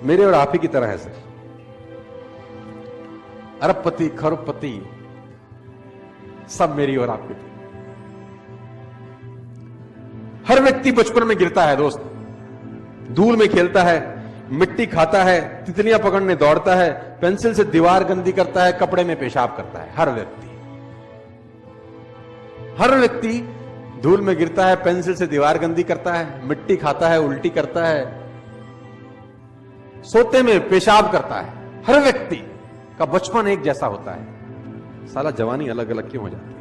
मेरे और आप ही की तरह है सर। अरबपति खरबपति सब मेरी और आपकी थी। हर व्यक्ति बचपन में गिरता है दोस्त, धूल में खेलता है, मिट्टी खाता है, तितलियां पकड़ने दौड़ता है, पेंसिल से दीवार गंदी करता है, कपड़े में पेशाब करता है। हर व्यक्ति धूल में गिरता है, पेंसिल से दीवार गंदी करता है, मिट्टी खाता है, उल्टी करता है, सोते में पेशाब करता है। हर व्यक्ति का बचपन एक जैसा होता है, साला जवानी अलग अलग क्यों हो जाती है?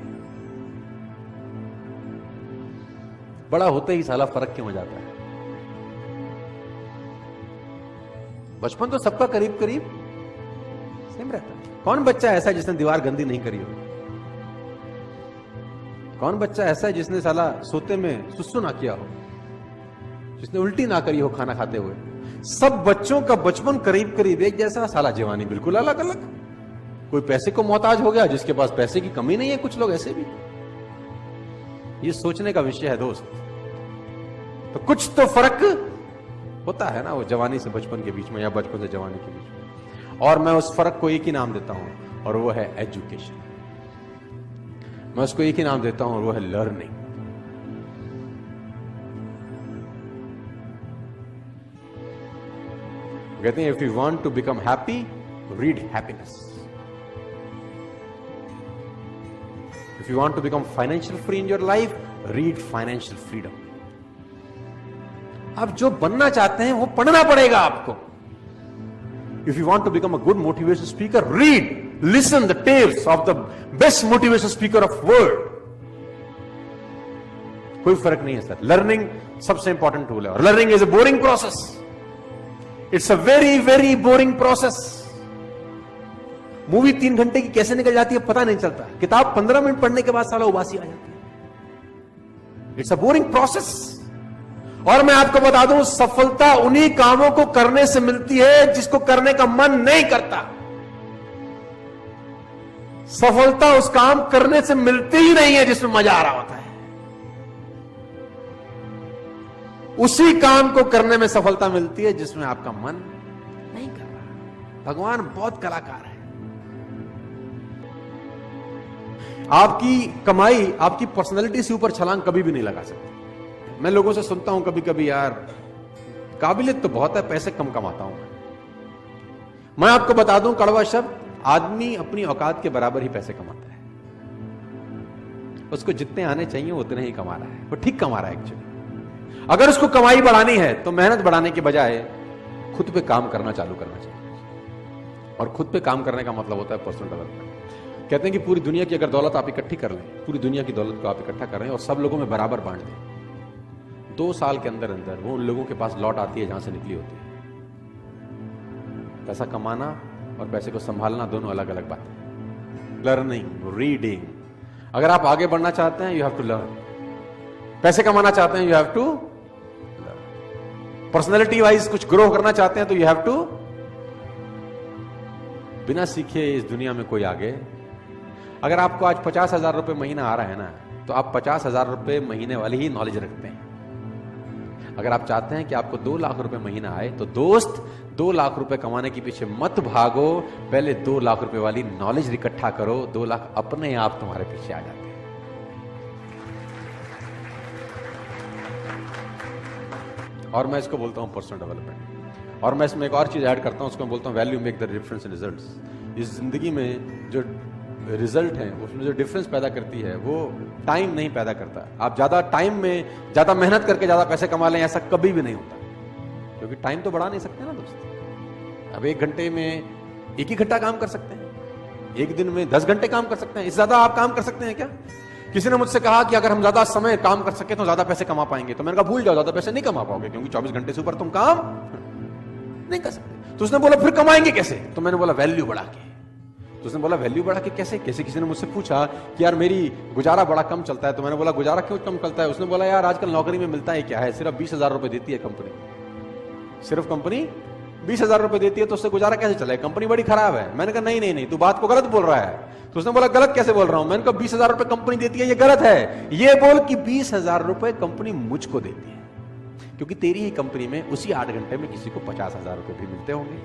बड़ा होते ही साला फर्क क्यों हो जाता है? बचपन तो सबका करीब करीब सेम रहता है। कौन बच्चा ऐसा है जिसने दीवार गंदी नहीं करी हो? कौन बच्चा ऐसा है जिसने साला सोते में सुसु ना किया हो, जिसने उल्टी ना करी हो खाना खाते हुए? सब बच्चों का बचपन करीब करीब एक जैसा, साला जवानी बिल्कुल अलग अलग। कोई पैसे को मोहताज हो गया, जिसके पास पैसे की कमी नहीं है, कुछ लोग ऐसे भी। ये सोचने का विषय है दोस्त। तो कुछ तो फर्क होता है ना वो जवानी से बचपन के बीच में, या बचपन से जवानी के बीच में। और मैं उस फर्क को एक ही नाम देता हूं, और वो है एजुकेशन। मैं उसको एक ही नाम देता हूं, और वो है लर्निंग। कहते हैं, if you want to become happy, read happiness. If you want to become financial free in your life, read financial freedom. आप जो बनना चाहते हैं वो पढ़ना पड़ेगा आपको। If you want to become a good motivation speaker, read, listen the tales of the best motivation speaker of world. कोई फर्क नहीं है सर। लर्निंग सबसे इंपॉर्टेंट टूल है, और learning is a boring process. It's a very very boring process. Movie 3 घंटे की कैसे निकल जाती है पता नहीं चलता। किताब 15 मिनट पढ़ने के बाद साला उबासी आ जाती है। It's a boring process. और मैं आपको बता दूं, सफलता उन्हीं कामों को करने से मिलती है जिसको करने का मन नहीं करता। सफलता उस काम करने से मिलती ही नहीं है जिसमें मजा आ रहा होता है। उसी काम को करने में सफलता मिलती है जिसमें आपका मन नहीं कर रहा। भगवान बहुत कलाकार है। आपकी कमाई आपकी पर्सनैलिटी से ऊपर छलांग कभी भी नहीं लगा सकती। मैं लोगों से सुनता हूं कभी कभी, यार काबिलियत तो बहुत है, पैसे कम कमाता हूं। मैं आपको बता दूं कड़वा शब्द, आदमी अपनी औकात के बराबर ही पैसे कमाता है। उसको जितने आने चाहिए उतने ही कमा रहा है, वो ठीक कमा रहा है एक्चुअली। अगर उसको कमाई बढ़ानी है तो मेहनत बढ़ाने के बजाय खुद पे काम करना चालू करना चाहिए। और खुद पे काम करने का मतलब होता है पर्सनल डेवलपमेंट। कहते हैं कि पूरी दुनिया की अगर दौलत आप इकट्ठी कर लें, पूरी दुनिया की दौलत को आप इकट्ठा कर रहे हैं और सब लोगों में बराबर बांट दें, 2 साल के अंदर अंदर वो उन लोगों के पास लौट आती है जहां से निकली होती है। पैसा कमाना और पैसे को संभालना दोनों अलग अलग बातें हैं। Learning, reading. अगर आप आगे बढ़ना चाहते हैं, यू हैव टू लर्न। पैसे कमाना चाहते हैं, you have to learn. Personality wise कुछ ग्रो करना चाहते हैं तो यू हैव टू। बिना सीखे इस दुनिया में कोई आगे। अगर आपको आज 50,000 रुपए महीना आ रहा है ना, तो आप 50,000 रुपए महीने वाली ही नॉलेज रखते हैं। अगर आप चाहते हैं कि आपको 2 लाख रुपए महीना आए, तो दोस्त 2 लाख रुपए कमाने के पीछे मत भागो, पहले 2 लाख रुपए वाली नॉलेज इकट्ठा करो। 2 लाख अपने आप तुम्हारे पीछे आ जाते हैं। और मैं इसको बोलता हूं पर्सनल डेवलपमेंट। और मैं इसमें एक और चीज ऐड करता हूं, उसको मैं बोलता हूं value make the difference in results. इस जिंदगी में जो रिजल्ट है, उसमें जो डिफरेंस पैदा करती है, वो टाइम नहीं पैदा करता। आप ज्यादा टाइम में ज्यादा मेहनत करके ज्यादा पैसे कमा लें, ऐसा कभी भी नहीं होता, क्योंकि टाइम तो बढ़ा नहीं सकते ना दोस्त। अब 1 घंटे में 1 ही घंटा काम कर सकते हैं, 1 दिन में 10 घंटे काम कर सकते हैं। इससे ज्यादा आप काम कर सकते हैं क्या? किसी ने मुझसे कहा कि अगर हम ज्यादा समय काम कर सके तो ज्यादा पैसे कमा पाएंगे। तो मैंने कहा भूल जाओ, ज्यादा पैसे नहीं कमा पाओगे, क्योंकि 24 घंटे से ऊपर तुम काम नहीं कर सकते। तो उसने बोला फिर कमाएंगे कैसे? तो मैंने बोला वैल्यू बढ़ा के। तो उसने बोला वैल्यू बढ़ा के कैसे? किसी ने मुझसे पूछा कि यार मेरी गुजारा बड़ा कम चलता है। तो मैंने बोला गुजारा क्यों कम चलता है? उसने बोला यार आजकल नौकरी में मिलता है क्या है, सिर्फ 20,000 रुपए देती है कंपनी। सिर्फ कंपनी 20,000 रुपए देती है, तो उससे गुजारा कैसे चले? कंपनी बड़ी खराब है। मैंने कहा नहीं, तू बात को गलत बोल रहा है। तो उसने बोला गलत कैसे बोल रहा हूं? मैंने कहा 20,000 रुपए कंपनी देती है, ये गलत है। ये बोल कि 20,000 रुपए कंपनी मुझको देती है। क्योंकि तेरी ही कंपनी में उसी 8 घंटे में किसी को 50,000 रुपए भी मिलते होंगे,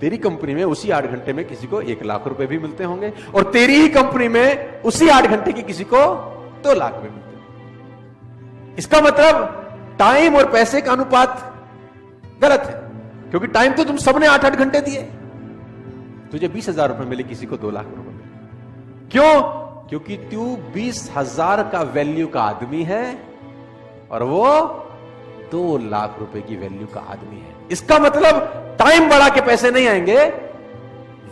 तेरी कंपनी में उसी 8 घंटे में किसी को 1 लाख रुपए भी मिलते होंगे, और तेरी ही कंपनी में उसी 8 घंटे की किसी को 2 लाख रुपए मिलते होंगे। इसका मतलब टाइम और पैसे का अनुपात गलत है, क्योंकि टाइम तो तुम सबने 8-8 घंटे दिए। तुझे 20,000 रुपए मिले, किसी को 2 लाख रुपए मिले। क्यों? क्योंकि तू 20,000 का वैल्यू का आदमी है और वो 2 लाख रुपए की वैल्यू का आदमी है। इसका मतलब टाइम बढ़ा के पैसे नहीं आएंगे,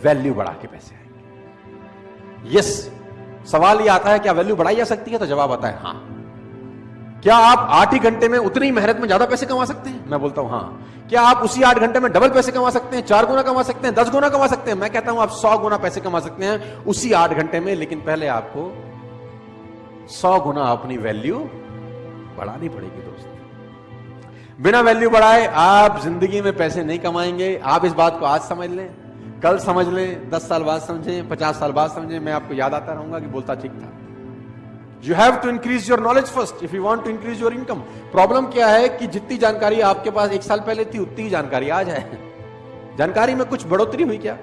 वैल्यू बढ़ा के पैसे आएंगे। यस, सवाल यह आता है क्या वैल्यू बढ़ाई जा सकती है? तो जवाब आता है हां। क्या आप 8 ही घंटे में उतनी मेहनत में ज्यादा पैसे कमा सकते हैं? मैं बोलता हूं हां। क्या आप उसी 8 घंटे में डबल पैसे कमा सकते हैं, 4 गुना कमा सकते हैं, 10 गुना कमा सकते हैं? मैं कहता हूं आप 100 गुना पैसे कमा सकते हैं उसी 8 घंटे में, लेकिन पहले आपको 100 गुना अपनी वैल्यू बढ़ानी पड़ेगी दोस्त। बिना वैल्यू बढ़ाए आप जिंदगी में पैसे नहीं कमाएंगे। आप इस बात को आज समझ लें, कल समझ लें, 10 साल बाद समझें, 50 साल बाद समझें, मैं आपको याद आता रहूंगा कि बोलता ठीक था। You have to increase your knowledge first if you want to increase your income. Problem क्या है कि जितनी जानकारी आपके पास 1 साल पहले थी उतनी ही जानकारी आज है। जानकारी में कुछ बढ़ोतरी हुई क्या?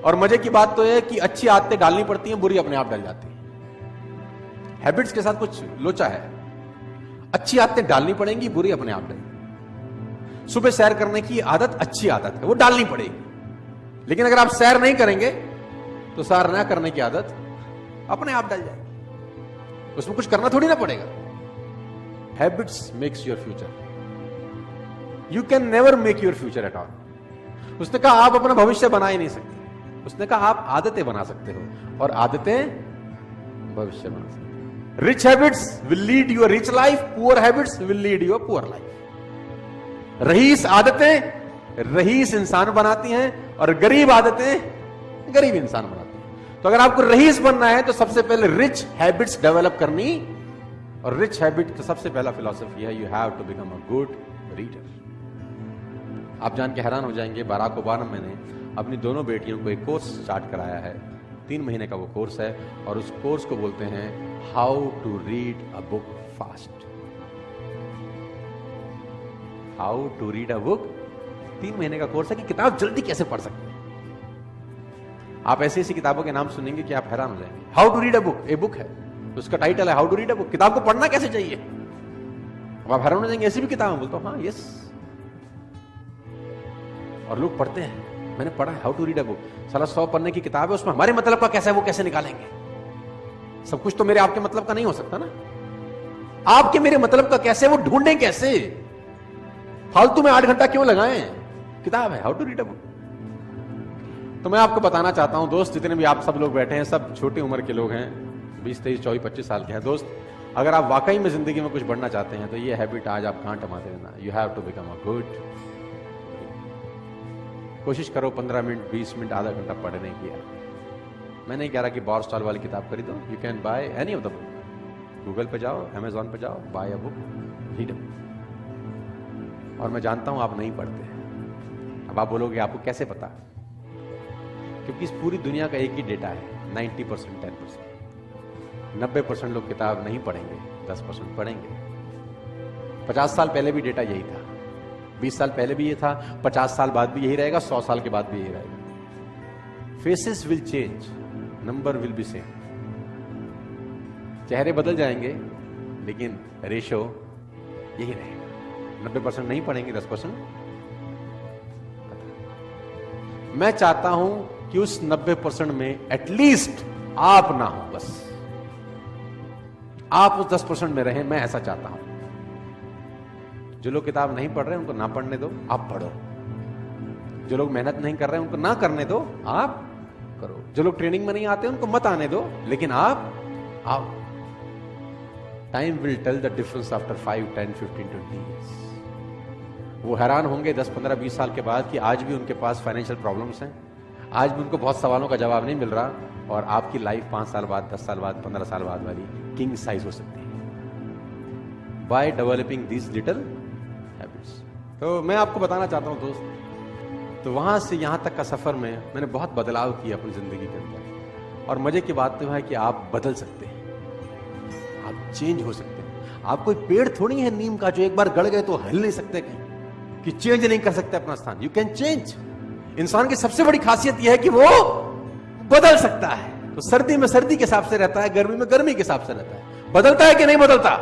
और मजे की बात तो यह है कि अच्छी आदतें डालनी पड़ती हैं, बुरी अपने आप डल जाती हैं। हैबिट्स के साथ कुछ लोचा है। अच्छी आदतें डालनी पड़ेंगी, बुरी अपने आप डलेंगी। सुबह सैर करने की आदत अच्छी आदत है, वो डालनी पड़ेगी, लेकिन अगर आप सैर नहीं करेंगे तो सैर ना करने की आदत अपने आप डल जाएगी। उसमें कुछ करना थोड़ी ना पड़ेगा। Habits makes your future. You can never make your future at all. उसने कहा आप अपना भविष्य बना ही नहीं सकते। उसने कहा आप आदतें बना सकते हो, और आदतें भविष्य बना सकते हो। Rich habits will lead you a rich life, poor habits will lead you a poor life. रईस आदतें रईस इंसान बनाती हैं, और गरीब आदतें गरीब इंसान बनाती हैं। तो अगर आपको रईस बनना है तो सबसे पहले रिच हैबिट्स डेवलप करनी, और रिच हैबिट का सबसे पहला फिलॉसफी है you have to become a good reader. आप जान के हैरान हो जाएंगे, बराक ओबामा ने अपनी दोनों बेटियों को एक कोर्स स्टार्ट कराया है। 3 महीने का वो कोर्स है, और उस कोर्स को बोलते हैं how to read a book fast. How to read a book. 3 महीने का कोर्स है कि किताब जल्दी कैसे पढ़ सकते हैं। आप ऐसी ऐसी किताबों के नाम सुनेंगे कि आप हैरान हो जाएंगे। How to read a book, a book है, उसका टाइटल है how to read a book. किताब को पढ़ना कैसे चाहिए, अब आप हैरान हो जाएंगे। ऐसी भी किताब बोलता हूं हाँ यस, और लोग पढ़ते हैं। मैंने पढ़ा है how to read a book, साला 100 पन्ने की किताब है, उसमें हमारे मतलब का कैसा है वो कैसे निकालेंगे? सब कुछ तो मेरे आपके मतलब का नहीं हो सकता ना। आपके मेरे मतलब का कैसे, वो ढूंढें कैसे? फालतू में 8 घंटा क्यों लगाएं? किताब है how to read a book. तो मैं आपको बताना चाहता हूं दोस्त, जितने भी आप सब लोग बैठे हैं, सब छोटी उम्र के लोग हैं, 20, 23, 24, 25 साल के हैं दोस्त। अगर आप वाकई में जिंदगी में कुछ बढ़ना चाहते हैं तो ये हैबिट आज आप कहां टमाते रहना। You have to become a good. कोशिश करो 15 मिनट, 20 मिनट, आधा घंटा पढ़ने की। मैं नहीं कह रहा कि बॉर स्टॉल वाली किताब खरीदो। You can buy any of the book. Google पे जाओ, अमेजॉन पे जाओ, buy a book, read a book. और मैं जानता हूं आप नहीं पढ़ते। अब आप बोलोगे आपको कैसे पता? क्योंकि इस पूरी दुनिया का एक ही डेटा है, 90%, 10%। 90% लोग किताब नहीं पढ़ेंगे, 10% पढ़ेंगे। 50 साल पहले भी डेटा यही था, 20 साल पहले भी ये था, 50 साल बाद भी यही रहेगा, 100 साल के बाद भी यही रहेगा। Faces will change, number will be same. चेहरे बदल जाएंगे, लेकिन रेशो यही रहेगा। 90% नहीं पढ़ेंगे, 10%। मैं चाहता हूं कि उस 90% में एटलीस्ट आप ना हो, बस आप उस 10% में रहें। मैं ऐसा चाहता हूं। जो लोग किताब नहीं पढ़ रहे उनको ना पढ़ने दो, आप पढ़ो। जो लोग मेहनत नहीं कर रहे उनको ना करने दो, आप करो। जो लोग ट्रेनिंग में नहीं आते उनको मत आने दो, लेकिन आप आओ। Time will tell the difference after 5, 10, 15, 20 years। वो हैरान होंगे 10, 15, 20 साल के बाद कि आज भी उनके पास फाइनेंशियल प्रॉब्लम्स हैं, आज भी उनको बहुत सवालों का जवाब नहीं मिल रहा, और आपकी लाइफ 5 साल बाद, 10 साल बाद, 15 साल बाद वाली किंग साइज हो सकती है by developing these little habits. तो मैं आपको बताना चाहता हूं दोस्त, तो वहां से यहां तक का सफर में मैंने बहुत बदलाव किया अपनी जिंदगी के अंदर। और मजे की बात तो है कि आप बदल सकते हैं, आप चेंज हो सकते हैं। आप कोई पेड़ थोड़ी है नीम का जो एक बार गड़ गए तो हिल नहीं सकते कहीं, कि चेंज नहीं कर सकते अपना स्थान। You can change. इंसान की सबसे बड़ी खासियत यह है कि वो बदल सकता है। तो सर्दी में सर्दी के हिसाब से रहता है, गर्मी में गर्मी के हिसाब से रहता है। बदलता है कि नहीं बदलता?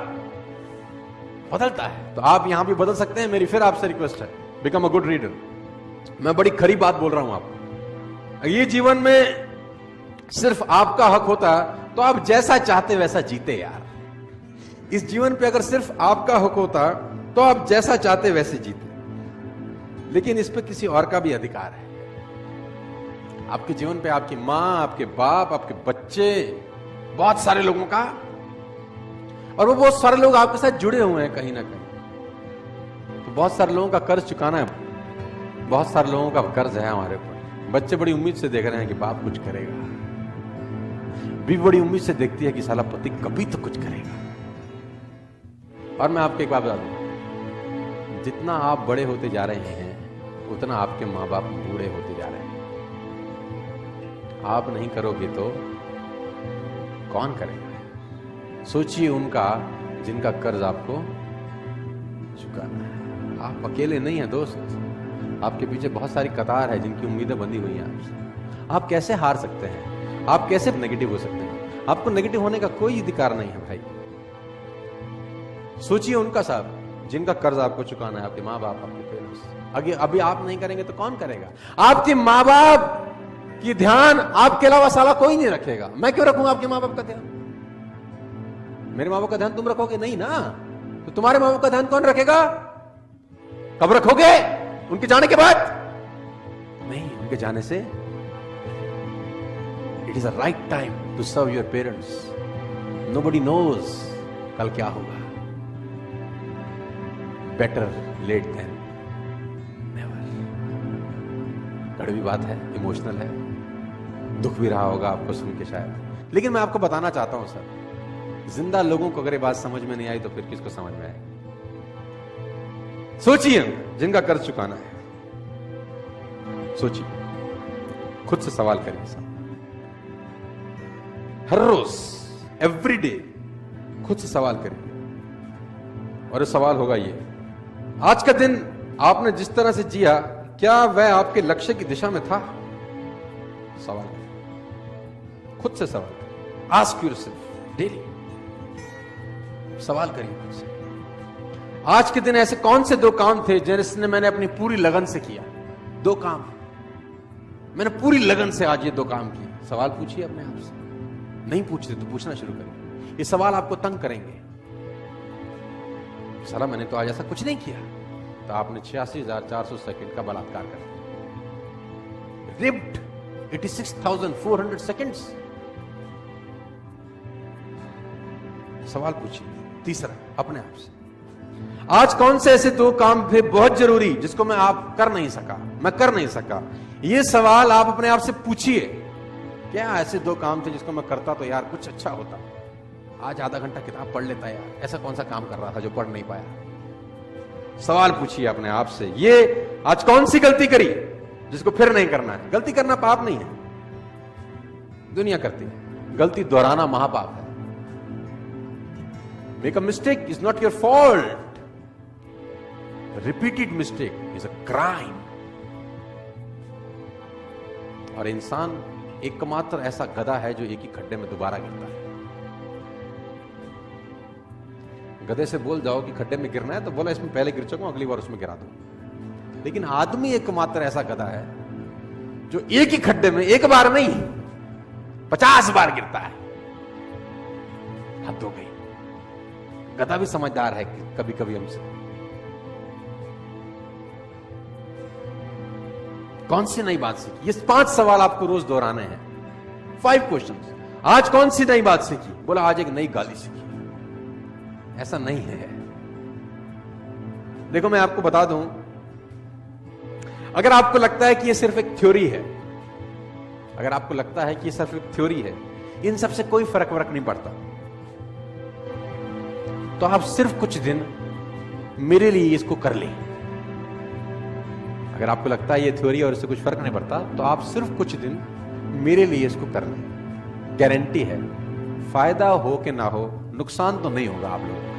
बदलता है। तो आप यहां भी बदल सकते हैं। मेरी फिर आपसे रिक्वेस्ट है, बिकम अ गुड रीडर। मैं बड़ी खरी बात बोल रहा हूं आपको। ये जीवन में सिर्फ आपका हक होता तो आप जैसा चाहते वैसा जीते यार। इस जीवन पे अगर सिर्फ आपका हक होता तो आप जैसा चाहते वैसे जीते, लेकिन इस पे किसी और का भी अधिकार है। आपके जीवन पे आपकी मां, आपके बाप, आपके बच्चे, बहुत सारे लोगों का, और वो बहुत सारे लोग आपके साथ जुड़े हुए हैं कहीं ना कहीं। तो बहुत सारे लोगों का कर्ज चुकाना है, बहुत सारे लोगों का कर्ज है हमारे ऊपर। बच्चे बड़ी उम्मीद से देख रहे हैं कि बाप कुछ करेगा, बीवी बड़ी उम्मीद से देखती है कि साला पति कभी तो कुछ करेगा। और मैं आपको एक बात बता दूं, जितना आप बड़े होते जा रहे हैं उतना आपके मां बाप बूढ़े होते जा रहे हैं। आप नहीं करोगे तो कौन करेगा? सोचिए उनका जिनका कर्ज आपको चुकाना है। आप अकेले नहीं हैं दोस्त, आपके पीछे बहुत सारी कतार है जिनकी उम्मीदें बंधी हुई हैं आपसे। आप कैसे हार सकते हैं? आप कैसे नेगेटिव हो सकते हैं? आपको नेगेटिव होने का कोई अधिकार नहीं है भाई। सोचिए उनका साहब जिनका कर्ज आपको चुकाना है, आपके माँ बाप, आपके पेरेंट्स। अभी आप नहीं करेंगे तो कौन करेगा? आपके माँ बाप की ध्यान आपके अलावा साला कोई नहीं रखेगा। मैं क्यों रखूंगा आपके माँ बाप का ध्यान? मेरे माँ बाप का ध्यान तुम रखोगे नहीं ना, तो तुम्हारे माँ बाप का ध्यान कौन रखेगा? कब रखोगे? उनके जाने के बाद नहीं, उनके जाने से। It is a right time to serve your parents. Nobody knows कल क्या होगा। Better late than never. कड़वी बात है, इमोशनल है, दुख भी रहा होगा आपको सुन के शायद, लेकिन मैं आपको बताना चाहता हूं सर, जिंदा लोगों को अगर ये बात समझ में नहीं आई तो फिर किसको समझ में आएगी? सोचिए जिनका कर्ज चुकाना है, सोचिए, खुद से सवाल करिए साहब। हर रोज, एवरी डे खुद से सवाल करिए, और सवाल होगा ये, आज का दिन आपने जिस तरह से जिया क्या वह आपके लक्ष्य की दिशा में था? सवाल करिए, खुद से सवाल करिए। आस्क योरसेल्फ डेली, सवाल करिए खुद से। आज के दिन ऐसे कौन से 2 काम थे जिसने मैंने अपनी पूरी लगन से किया? 2 काम मैंने पूरी लगन से आज ये 2 काम किए। सवाल पूछिए अपने आप से। नहीं पूछते तो पूछना शुरू करिए। ये सवाल आपको तंग करेंगे। साला मैंने तो आज ऐसा कुछ नहीं किया, तो आपने 86,400 सेकंड का बलात्कार कर दिया। Ripped 86,400 seconds. सवाल पूछिए। तीसरा, अपने आप से, आज कौन से ऐसे 2 काम थे बहुत जरूरी जिसको मैं कर नहीं सका? ये सवाल आप अपने आप से पूछिए। क्या ऐसे 2 काम थे जिसको मैं करता तो यार कुछ अच्छा होता? आज आधा घंटा किताब पढ़ लेता यार, ऐसा कौन सा काम कर रहा था जो पढ़ नहीं पाया? सवाल पूछिए अपने आप से। ये आज कौन सी गलती करी जिसको फिर नहीं करना है? गलती करना पाप नहीं है, दुनिया करती है। गलती दोहराना महापाप है। Make a mistake is not your fault, repeated mistake is a crime. और इंसान एकमात्र ऐसा गधा है जो एक ही खड्डे में दोबारा गिरता है। गधे से बोल जाओ कि खड्डे में गिरना है तो बोला इसमें पहले गिर चुका हूं, अगली बार उसमें गिरा दो। लेकिन आदमी एकमात्र ऐसा गधा है जो एक ही खड्डे में एक बार नहीं 50 बार गिरता है। हद हो गई। गधा भी समझदार है कि कभी कभी हमसे। कौन सी नई बात सीखी? ये 5 सवाल आपको रोज दोहराने हैं। 5 क्वेश्चंस। आज कौन सी नई बात सीखी? बोला आज एक नई गाली सीखी। ऐसा नहीं है। देखो मैं आपको बता दूं, अगर आपको लगता है कि ये सिर्फ एक थ्योरी है, अगर आपको लगता है कि ये सिर्फ एक थ्योरी है, इन सब से कोई फर्क नहीं पड़ता, तो आप सिर्फ कुछ दिन मेरे लिए इसको कर लें। अगर आपको लगता है ये थ्योरी और इससे कुछ फर्क नहीं पड़ता, तो आप सिर्फ कुछ दिन मेरे लिए इसको कर लें। गारंटी है, फायदा हो कि ना हो, नुकसान तो नहीं होगा आप लोगों को।